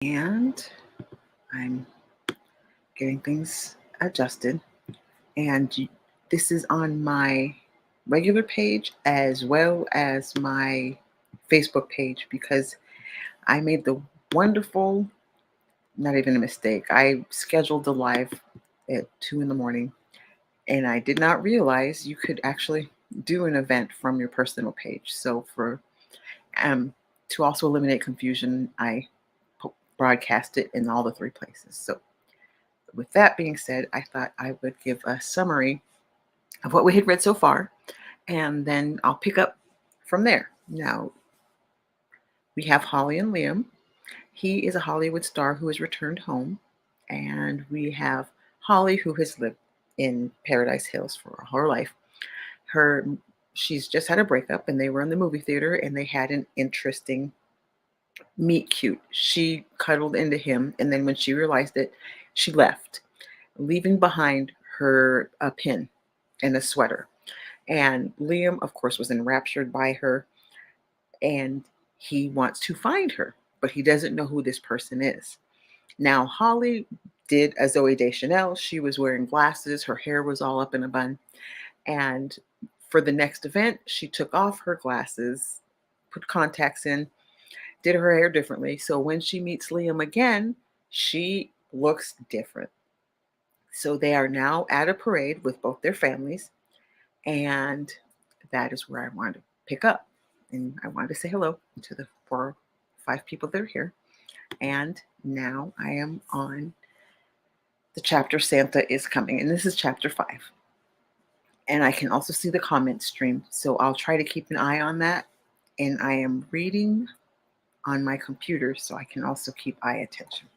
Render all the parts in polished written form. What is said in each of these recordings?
And I'm getting things adjusted. And this is on my regular page as well as my Facebook page because I made the wonderful, not even a mistake. I scheduled the live at 2 in the morning and I did not realize you could actually do an event from your personal page. So for um to also eliminate confusion, I broadcast it in all the three places. So with that being said, I thought I would give a summary of what we had read so far, and then I'll pick up from there. Now, we have Holly and Liam. He is a Hollywood star who has returned home, and we have Holly, who has lived in Paradise Hills for her life. Her She's just had a breakup, and they were in the movie theater, and they had an interesting meet cute. She cuddled into him, and then when she realized it, she left, leaving behind her a pin and a sweater. And Liam, of course, was enraptured by her and he wants to find her, but he doesn't know who this person is. Now, Holly did a Zoe Deschanel. She was wearing glasses, her hair was all up in a bun. And for the next event, she took off her glasses, put contacts in, did her hair differently. So when she meets Liam again, she looks different. So they are now at a parade with both their families. And that is where I wanted to pick up. And I wanted to say hello to the 4 or 5 people that are here. And now I am on the chapter Santa is Coming. And this is chapter 5. And I can also see the comment stream. So I'll try to keep an eye on that. And I am reading on my computer so I can also keep eye attention.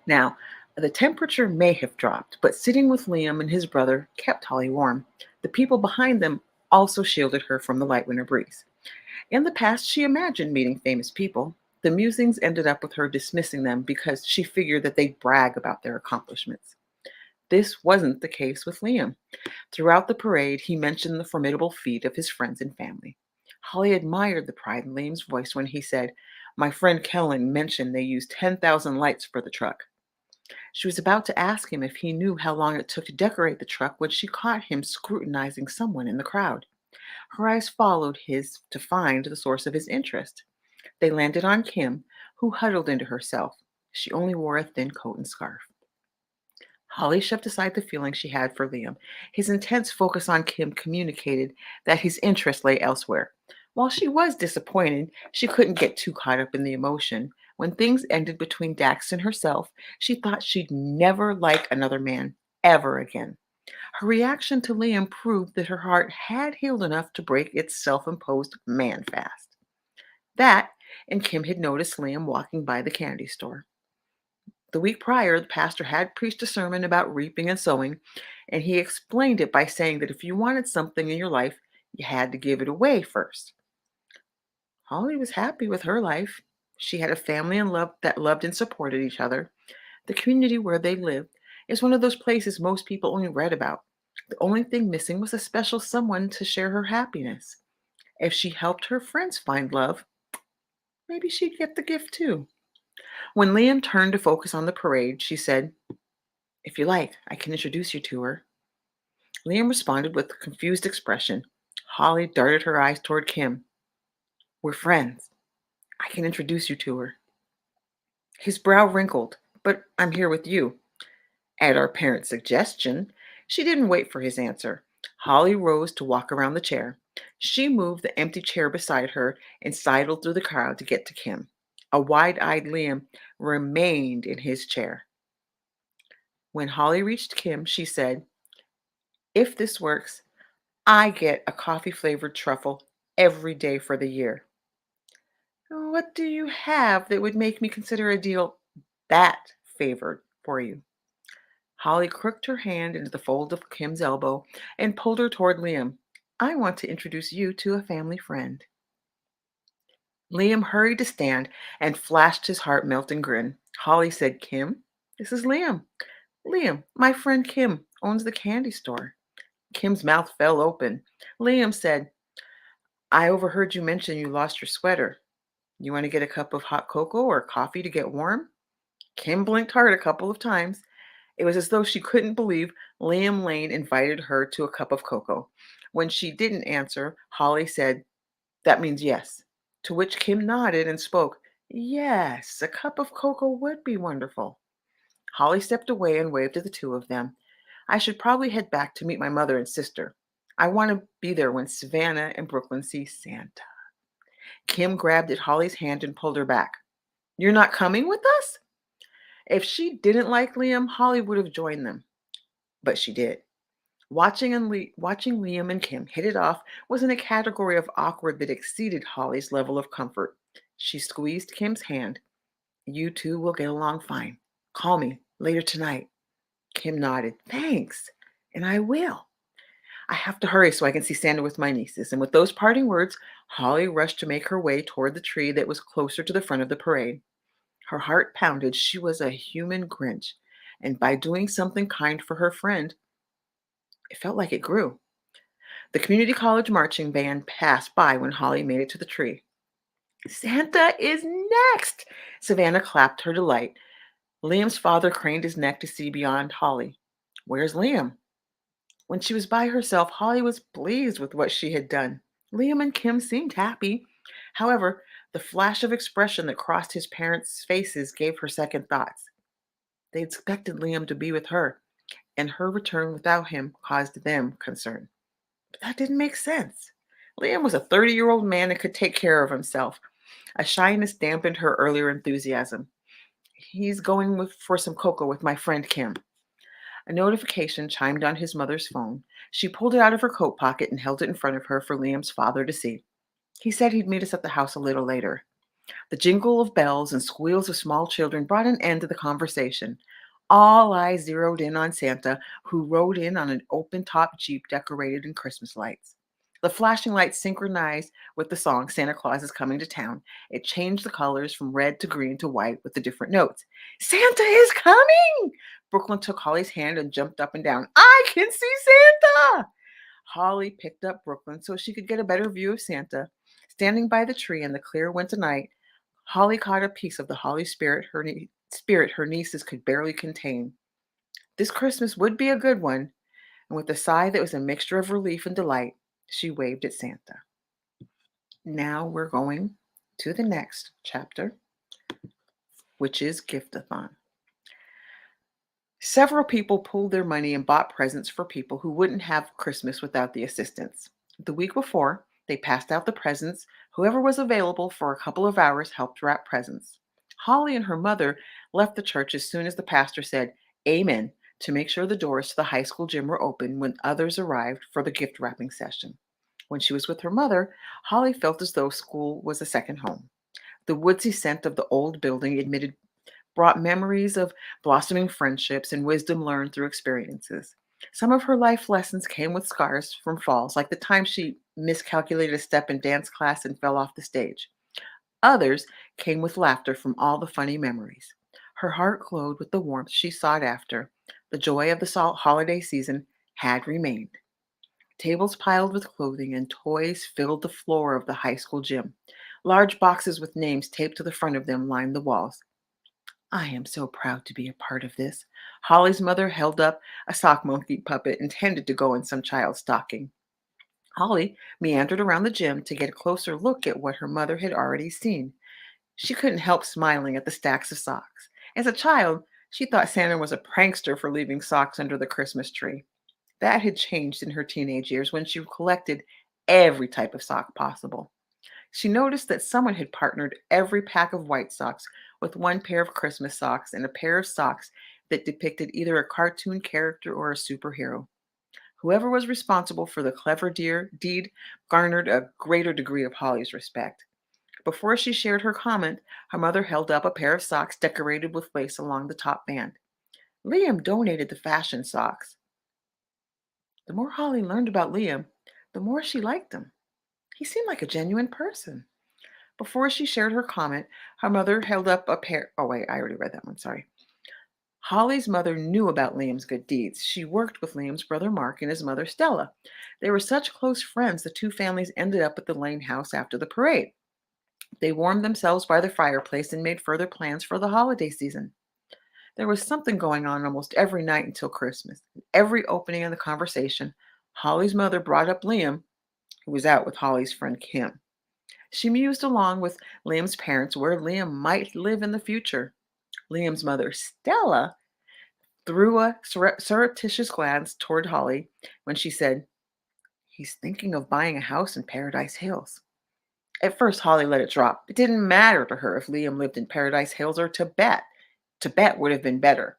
Now, the temperature may have dropped, but sitting with Liam and his brother kept Holly warm. The people behind them also shielded her from the light winter breeze. In the past, she imagined meeting famous people. The musings ended up with her dismissing them because she figured that they'd brag about their accomplishments. This wasn't the case with Liam. Throughout the parade, he mentioned the formidable feat of his friends and family. Holly admired the pride in Liam's voice when he said, "My friend Kellen mentioned they used 10,000 lights for the truck." She was about to ask him if he knew how long it took to decorate the truck when she caught him scrutinizing someone in the crowd. Her eyes followed his to find the source of his interest. They landed on Kim, who huddled into herself. She only wore a thin coat and scarf. Holly shoved aside the feeling she had for Liam. His intense focus on Kim communicated that his interest lay elsewhere. While she was disappointed, she couldn't get too caught up in the emotion. When things ended between Dax and herself, she thought she'd never like another man ever again. Her reaction to Liam proved that her heart had healed enough to break its self imposed man fast. That, and Kim had noticed Liam walking by the candy store. The week prior, the pastor had preached a sermon about reaping and sowing, and he explained it by saying that if you wanted something in your life, you had to give it away first. Holly was happy with her life. She had a family and love that loved and supported each other. The community where they lived is one of those places most people only read about. The only thing missing was a special someone to share her happiness. If she helped her friends find love, maybe she'd get the gift too. When Liam turned to focus on the parade, she said, "If you like, I can introduce you to her." Liam responded with a confused expression. Holly darted her eyes toward Kim. "We're friends. I can introduce you to her." His brow wrinkled. "But I'm here with you." At our parents' suggestion, she didn't wait for his answer. Holly rose to walk around the chair. She moved the empty chair beside her and sidled through the crowd to get to Kim. A wide eyed Liam remained in his chair. When Holly reached Kim, she said, "If this works, I get a coffee flavored truffle every day for the year." "What do you have that would make me consider a deal that favored for you?" Holly crooked her hand into the fold of Kim's elbow and pulled her toward Liam. "I want to introduce you to a family friend." Liam hurried to stand and flashed his heart melting grin. Holly said, "Kim, this is Liam. Liam, my friend Kim, owns the candy store." Kim's mouth fell open. Liam said, "I overheard you mention you lost your sweater." You want to get a cup of hot cocoa or coffee to get warm? Kim blinked hard a couple of times. It was as though she couldn't believe Liam Lane invited her to a cup of cocoa. When she didn't answer, Holly said, "That means yes." To which Kim nodded and spoke, "Yes, a cup of cocoa would be wonderful." Holly stepped away and waved to the two of them. "I should probably head back to meet my mother and sister. I want to be there when Savannah and Brooklyn see Santa." Kim grabbed at Holly's hand and pulled her back. "You're not coming with us?" If she didn't like Liam, Holly would have joined them, but she did. Watching Liam and Kim hit it off was in a category of awkward that exceeded Holly's level of comfort. She squeezed Kim's hand. "You two will get along fine. Call me later tonight." Kim nodded. "Thanks, and I will. I have to hurry so I can see Santa with my nieces." And with those parting words, Holly rushed to make her way toward the tree that was closer to the front of the parade. Her heart pounded. She was a human Grinch, and by doing something kind for her friend, it felt like it grew. The community college marching band passed by when Holly made it to the tree. "Santa is next!" Savannah clapped her delight. Liam's father craned his neck to see beyond Holly. "Where's Liam?" When she was by herself, Holly was pleased with what she had done. Liam and Kim seemed happy. However, the flash of expression that crossed his parents' faces gave her second thoughts. They expected Liam to be with her, and her return without him caused them concern. But that didn't make sense. Liam was a 30-year-old man and could take care of himself. A shyness dampened her earlier enthusiasm. "He's going for some cocoa with my friend Kim." A notification chimed on his mother's phone. She pulled it out of her coat pocket and held it in front of her for Liam's father to see. He said he'd meet us at the house a little later. The jingle of bells and squeals of small children brought an end to the conversation. All eyes zeroed in on Santa, who rode in on an open-top Jeep decorated in Christmas lights. The flashing lights synchronized with the song "Santa Claus is Coming to Town." It changed the colors from red to green to white with the different notes. "Santa is coming!" Brooklyn took Holly's hand and jumped up and down. "I can see Santa!" Holly picked up Brooklyn so she could get a better view of Santa. Standing by the tree in the clear winter night, Holly caught a piece of the Holly spirit her nieces could barely contain. This Christmas would be a good one, and with a sigh that was a mixture of relief and delight, she waved at Santa. Now we're going to the next chapter, which is Giftathon. Several people pooled their money and bought presents for people who wouldn't have Christmas without the assistance. The week before, they passed out the presents. Whoever was available for a couple of hours helped wrap presents. Holly and her mother left the church as soon as the pastor said "Amen" to make sure the doors to the high school gym were open when others arrived for the gift wrapping session. When she was with her mother, Holly felt as though school was a second home. The woodsy scent of the old building admitted brought memories of blossoming friendships and wisdom learned through experiences. Some of her life lessons came with scars from falls, like the time she miscalculated a step in dance class and fell off the stage. Others came with laughter from all the funny memories. Her heart glowed with the warmth she sought after. The joy of the holiday season had remained. Tables piled with clothing and toys filled the floor of the high school gym. Large boxes with names taped to the front of them lined the walls. "I am so proud to be a part of this." Holly's mother held up a sock monkey puppet intended to go in some child's stocking. Holly meandered around the gym to get a closer look at what her mother had already seen. She couldn't help smiling at the stacks of socks. As a child, she thought Santa was a prankster for leaving socks under the Christmas tree. That had changed in her teenage years when she collected every type of sock possible. She noticed that someone had partnered every pack of white socks with one pair of Christmas socks and a pair of socks that depicted either a cartoon character or a superhero. Whoever was responsible for the clever deed garnered a greater degree of Holly's respect. Before she shared her comment, her mother held up a pair of socks decorated with lace along the top band. "Liam donated the fashion socks." The more Holly learned about Liam, the more she liked him. He seemed like a genuine person. Before she shared her comment, her mother held up a pair. Oh, wait, I already read that one. Sorry. Holly's mother knew about Liam's good deeds. She worked with Liam's brother Mark and his mother Stella. They were such close friends, the two families ended up at the Lane house after the parade. They warmed themselves by the fireplace and made further plans for the holiday season. There was something going on almost every night until Christmas. Every opening in the conversation, Holly's mother brought up Liam, who was out with Holly's friend Kim. She mused along with Liam's parents where Liam might live in the future. Liam's mother, Stella, threw a surreptitious glance toward Holly when she said, "He's thinking of buying a house in Paradise Hills." At first, Holly let it drop. It didn't matter to her if Liam lived in Paradise Hills or Tibet. Tibet would have been better.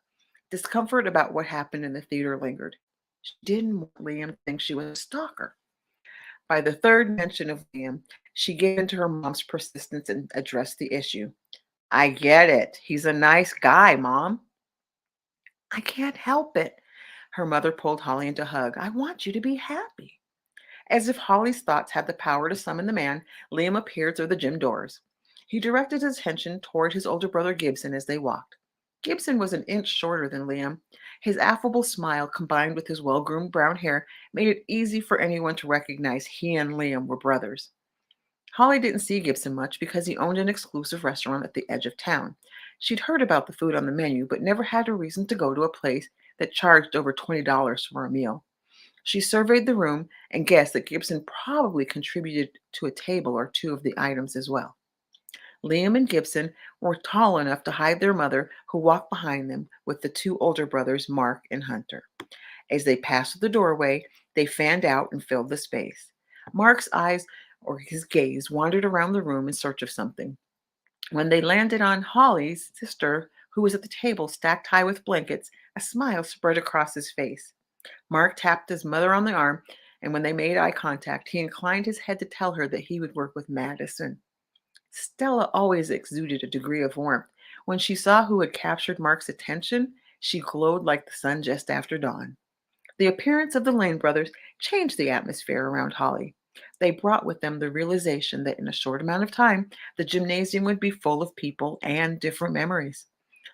Discomfort about what happened in the theater lingered. She didn't want Liam to think she was a stalker. By the third mention of Liam, she gave in to her mom's persistence and addressed the issue. "I get it. He's a nice guy, Mom." "I can't help it." Her mother pulled Holly into a hug. "I want you to be happy." As if Holly's thoughts had the power to summon the man, Liam appeared through the gym doors. He directed his attention toward his older brother Gibson as they walked. Gibson was an inch shorter than Liam. His affable smile, combined with his well groomed brown hair, made it easy for anyone to recognize he and Liam were brothers. Holly didn't see Gibson much because he owned an exclusive restaurant at the edge of town. She'd heard about the food on the menu, but never had a reason to go to a place that charged over $20 for a meal. She surveyed the room and guessed that Gibson probably contributed to a table or two of the items as well. Liam and Gibson were tall enough to hide their mother, who walked behind them with the two older brothers, Mark and Hunter. As they passed through the doorway, they fanned out and filled the space. Mark's eyes, or his gaze, wandered around the room in search of something. When they landed on Holly's sister, who was at the table stacked high with blankets, a smile spread across his face. Mark tapped his mother on the arm, and when they made eye contact, he inclined his head to tell her that he would work with Madison. Stella always exuded a degree of warmth. When she saw who had captured Mark's attention, she glowed like the sun just after dawn. The appearance of the Lane brothers changed the atmosphere around Holly. They brought with them the realization that in a short amount of time, the gymnasium would be full of people and different memories.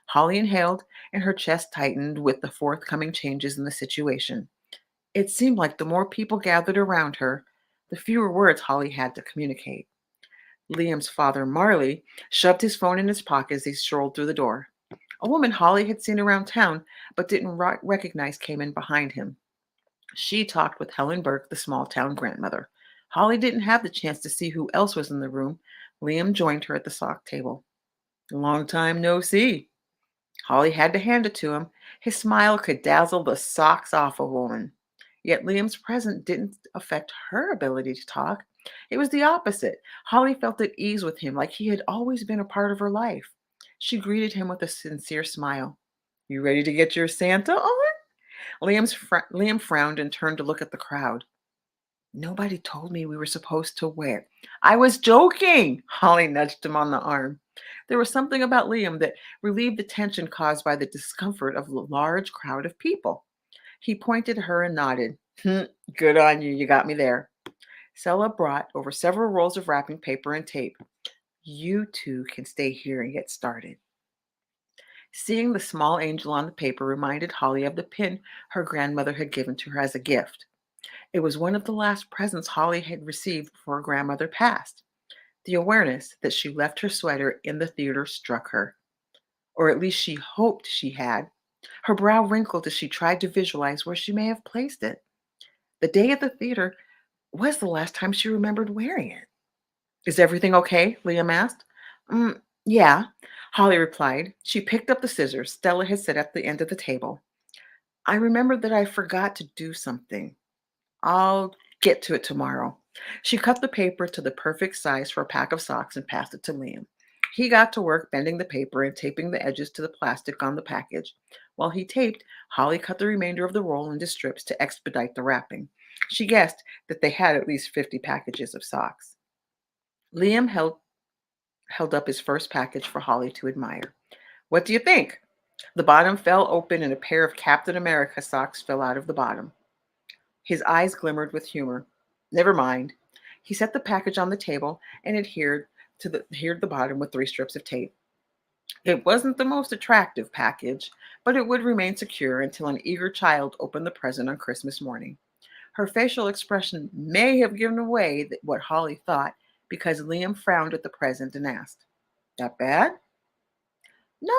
Holly inhaled, and her chest tightened with the forthcoming changes in the situation. It seemed like the more people gathered around her, the fewer words Holly had to communicate. Liam's father, Marley, shoved his phone in his pocket as he strolled through the door. A woman Holly had seen around town but didn't recognize came in behind him. She talked with Helen Burke, the small town grandmother. Holly didn't have the chance to see who else was in the room. Liam joined her at the sock table. "Long time no see." Holly had to hand it to him. His smile could dazzle the socks off a woman. Yet Liam's presence didn't affect her ability to talk. It was the opposite. Holly felt at ease with him, like he had always been a part of her life. She greeted him with a sincere smile. "You ready to get your Santa on?" Liam frowned and turned to look at the crowd. "Nobody told me we were supposed to wear." "I was joking." Holly nudged him on the arm. There was something about Liam that relieved the tension caused by the discomfort of a large crowd of people. He pointed at her and nodded. Good on you. You got me there." Stella brought over several rolls of wrapping paper and tape. "You two can stay here and get started." Seeing the small angel on the paper reminded Holly of the pin her grandmother had given to her as a gift. It was one of the last presents Holly had received before her grandmother passed. The awareness that she left her sweater in the theater struck her, or at least she hoped she had. Her brow wrinkled as she tried to visualize where she may have placed it. The day at the theater was the last time she remembered wearing it. "Is everything okay?" Liam asked. Yeah," Holly replied. She picked up the scissors Stella had set at the end of the table. "I remembered that I forgot to do something. I'll get to it tomorrow." She cut the paper to the perfect size for a pack of socks and passed it to Liam. He got to work bending the paper and taping the edges to the plastic on the package. While he taped, Holly cut the remainder of the roll into strips to expedite the wrapping. She guessed that they had at least 50 packages of socks. Liam held up his first package for Holly to admire. "What do you think?" The bottom fell open and a pair of Captain America socks fell out of the bottom. His eyes glimmered with humor. "Never mind." He set the package on the table and adhered the bottom with 3 strips of tape. It wasn't the most attractive package, but it would remain secure until an eager child opened the present on Christmas morning. Her facial expression may have given away what Holly thought. because Liam frowned at the present and asked, "That bad?" "No,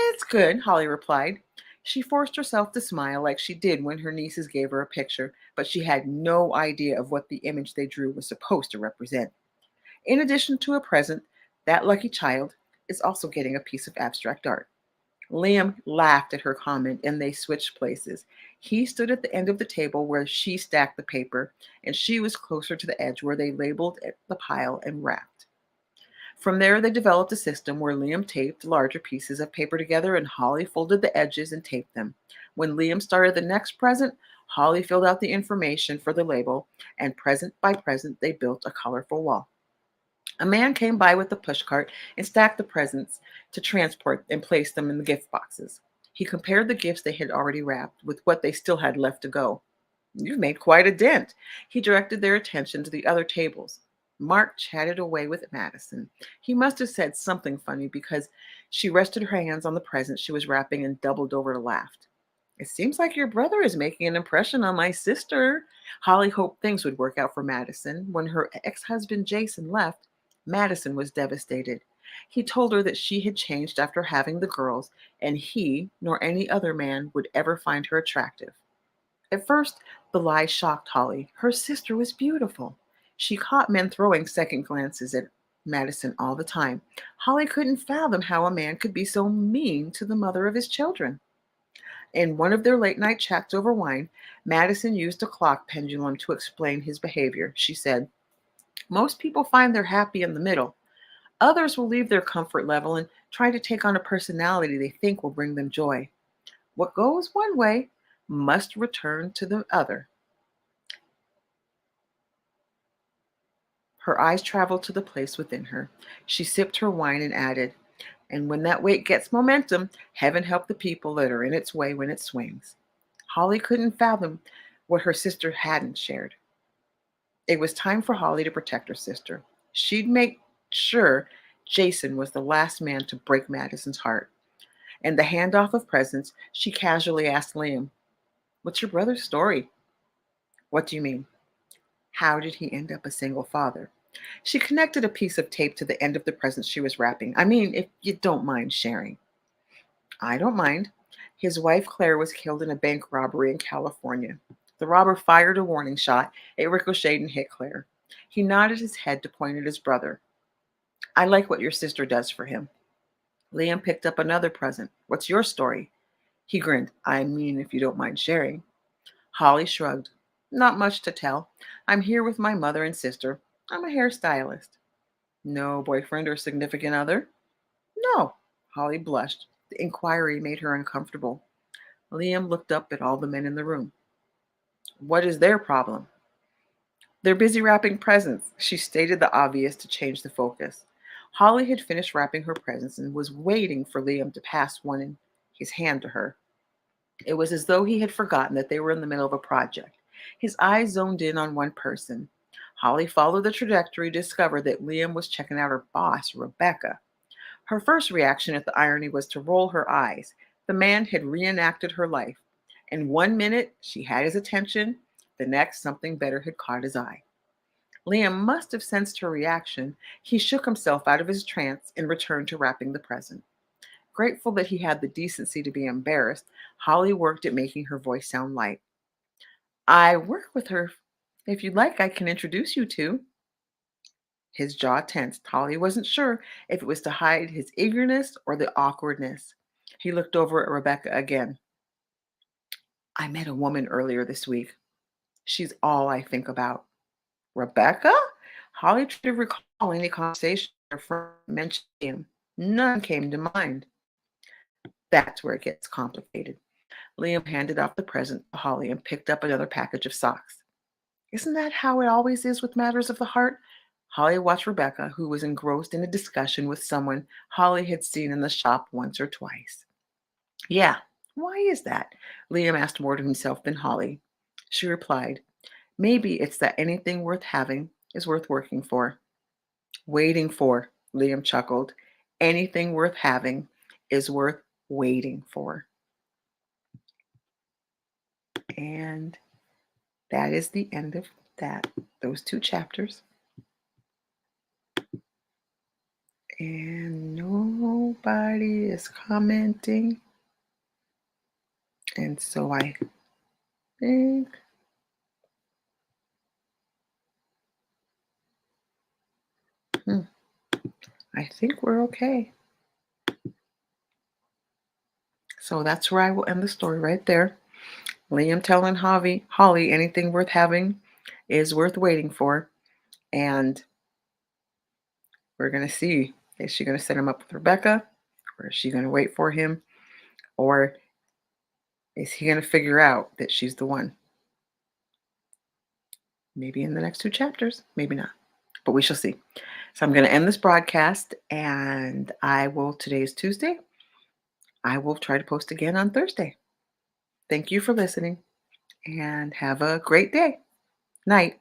it's good," Holly replied. She forced herself to smile like she did when her nieces gave her a picture, but she had no idea of what the image they drew was supposed to represent. In addition to a present, that lucky child is also getting a piece of abstract art. Liam laughed at her comment and they switched places. He stood at the end of the table where she stacked the paper, and she was closer to the edge where they labeled the pile and wrapped. From there, they developed a system where Liam taped larger pieces of paper together and Holly folded the edges and taped them. When Liam started the next present, Holly filled out the information for the label, and present by present, they built a colorful wall. A man came by with a pushcart and stacked the presents to transport and place them in the gift boxes. He compared the gifts they had already wrapped with what they still had left to go. "You've made quite a dent." He directed their attention to the other tables. Mark chatted away with Madison. He must have said something funny because she rested her hands on the present she was wrapping and doubled over to laugh. "It seems like your brother is making an impression on my sister." Holly hoped things would work out for Madison. When her ex-husband Jason left, Madison was devastated. He told her that she had changed after having the girls, and he, nor any other man, would ever find her attractive. At first, the lie shocked Holly. Her sister was beautiful. She caught men throwing second glances at Madison all the time. Holly couldn't fathom how a man could be so mean to the mother of his children. In one of their late night chats over wine, Madison used a clock pendulum to explain his behavior. She said, "Most people find they're happy in the middle. Others will leave their comfort level and try to take on a personality they think will bring them joy. What goes one way must return to the other." Her eyes traveled to the place within her. She sipped her wine and added, "And when that weight gets momentum, heaven help the people that are in its way when it swings." Holly couldn't fathom what her sister hadn't shared. It was time for Holly to protect her sister. She'd make sure Jason was the last man to break Madison's heart. And the handoff of presents, she casually asked Liam, "What's your brother's story?" "What do you mean?" "How did he end up a single father?" She connected a piece of tape to the end of the present she was wrapping. "I mean, if you don't mind sharing." "I don't mind. His wife Claire was killed in a bank robbery in California. The robber fired a warning shot. It ricocheted and hit Claire." He nodded his head to point at his brother. "I like what your sister does for him." Liam picked up another present. "What's your story?" He grinned. "I mean, if you don't mind sharing." Holly shrugged. "Not much to tell. I'm here with my mother and sister. I'm a hairstylist." "No boyfriend or significant other?" "No." Holly blushed. The inquiry made her uncomfortable. Liam looked up at all the men in the room. "What is their problem?" "They're busy wrapping presents." She stated the obvious to change the focus. Holly had finished wrapping her presents and was waiting for Liam to pass one in his hand to her. It was as though he had forgotten that they were in the middle of a project. His eyes zoned in on one person. Holly followed the trajectory to discover that Liam was checking out her boss, Rebecca. Her first reaction at the irony was to roll her eyes. The man had reenacted her life. In 1 minute, she had his attention. The next, something better had caught his eye. Liam must have sensed her reaction. He shook himself out of his trance and returned to wrapping the present. Grateful that he had the decency to be embarrassed, Holly worked at making her voice sound light. "I work with her. If you'd like, I can introduce you to." His jaw tensed. Holly wasn't sure if it was to hide his eagerness or the awkwardness. He looked over at Rebecca again. "I met a woman earlier this week. She's all I think about." "Rebecca?" Holly tried to recall any conversation her friend mentioned him. None came to mind. That's where it gets complicated. Liam handed off the present to Holly and picked up another package of socks. "Isn't that how it always is with matters of the heart?" Holly watched Rebecca, who was engrossed in a discussion with someone Holly had seen in the shop once or twice. "Yeah, why is that?" Liam asked more to himself than Holly. She replied, "Maybe it's that anything worth having is worth working for." "Waiting for," Liam chuckled. "Anything worth having is worth waiting for." And that is the end of those two chapters. And nobody is commenting. And so I think hmm, I think we're okay. So that's where I will end the story right there. Liam telling Holly anything worth having is worth waiting for. And we're going to see, is she going to set him up with Rebecca? Or is she going to wait for him? Or is he going to figure out that she's the one? Maybe in the next 2 chapters, maybe not. But we shall see. So I'm going to end this broadcast, and today is Tuesday. I will try to post again on Thursday. Thank you for listening, and have a great day. Night.